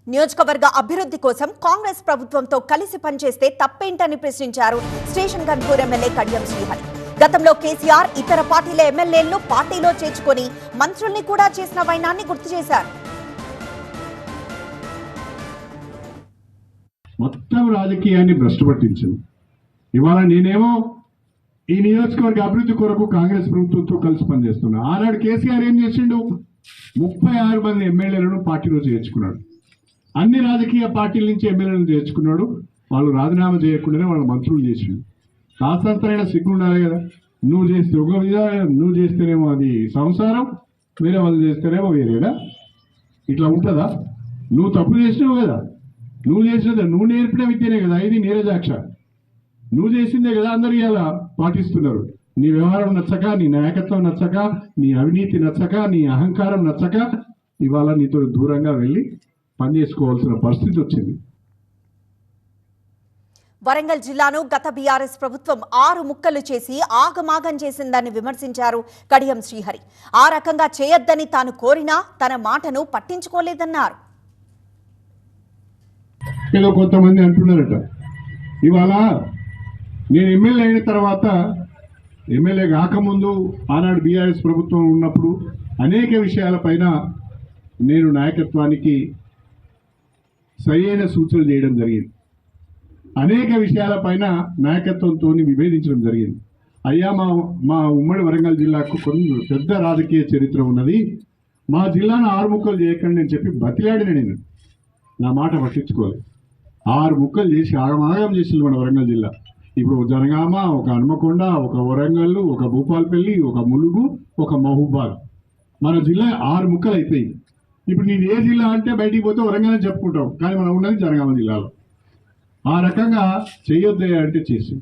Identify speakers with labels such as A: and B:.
A: నియోజకవర్గ అభివృద్ధి కోసం కాంగ్రెస్ ప్రభుత్వంతో కలిసి పనిచేస్తే తప్పేంటని ప్రశ్నించారు స్టేషన్ గన్పూర్ ఎమ్మెల్యే కడియం శ్రీహరి. గతంలో కేసీఆర్ ఇతర పార్టీల ఎమ్మెల్యేలను పార్టీలో చేర్చుకొని మంత్రుల్ని కూడా చేసిన వైనాన్ని గుర్తు చేశారు.
B: మొత్తం రాజకీయాన్ని భ్రష్టు పట్టించింది. ఇవాళ నేనేమో ఈ నియోజకవర్గ అభివృద్ధి కొరకు కాంగ్రెస్ ప్రభుత్వంతో కలిసి పనిచేస్తున్నా. ఆనాడు కేసీఆర్ ఏం చేసిండు? 36 మంది ఎమ్మెల్యేలను పార్టీలో చేర్చుకున్నాడు. అన్ని రాజకీయ పార్టీల నుంచి ఎమ్మెల్యేలను చేర్చుకున్నాడు. వాళ్ళు రాజీనామా చేయకుండానే వాళ్ళ మంత్రులు చేసిండు. కాస్తంతైనా సిగ్గు ఉండాలి కదా. నువ్వు చేస్తే ఒక విధానం, నువ్వు చేస్తేనేమో అది సంసారం, వేరే వాళ్ళు చేస్తేనేమో వేరేదా? ఇట్లా ఉంటుందా? నువ్వు తప్పు చేసినావు కదా, నువ్వు చేసినదే, నువ్వు నేర్పిన విద్యనే కదా ఇది నీరజాక్ష. నువ్వు చేసిందే కదా అందరూ ఇలా పాటిస్తున్నారు. నీ వ్యవహారం నచ్చక, నీ నాయకత్వం నచ్చక, నీ అవినీతి నచ్చక, నీ అహంకారం నచ్చక ఇవాళ నీతో దూరంగా వెళ్ళి పనిచేసుకోవాల్సిన పరిస్థితి వచ్చింది.
A: వరంగల్ జిల్లాను గత బీఆర్ఎస్ ప్రభుత్వం 6 ముక్కలు చేసి ఆగమాగం చేసిందని విమర్శించారు కడియం శ్రీహరి. ఆ రకంగా చేయొద్దని తాను కోరినా తన మాటను పట్టించుకోలేదన్నారు.
B: ఏదో కొంతమంది అంటున్నారట, ఇవాళ నేను ఎమ్మెల్యే అయిన తర్వాత, ఎమ్మెల్యే కాకముందు ఆనాడు బీఆర్ఎస్ ప్రభుత్వం ఉన్నప్పుడు అనేక విషయాలపైన నేను నాయకత్వానికి సరైన సూచనలు చేయడం జరిగింది. అనేక విషయాలపైన నాయకత్వంతో విభేదించడం జరిగింది. అయ్యా, మా ఉమ్మడి వరంగల్ జిల్లాకు కొన్ని పెద్ద రాజకీయ చరిత్ర ఉన్నది, మా జిల్లాను 6 ముక్కలు చేయకండి అని చెప్పి బతిలాడిన నేను. నా మాట పట్టించుకోవాలి. 6 ముక్కలు చేసి ఆగమాగం చేసింది మన వరంగల్ జిల్లా. ఇప్పుడు జనగామ, ఒక హన్మకొండ, ఒక వరంగల్, ఒక భూపాలపల్లి, ఒక ములుగు, ఒక మహబూబాద్, మన జిల్లా 6 ముక్కలు అయిపోయింది. ఇప్పుడు నేను ఏ జిల్లా అంటే బయటికి పోతే వరంగల్ అని చెప్పుకుంటాం, కానీ మనం ఉన్నది జనగామ జిల్లాలో. ఆ రకంగా చేయొద్దే అంటే చేసి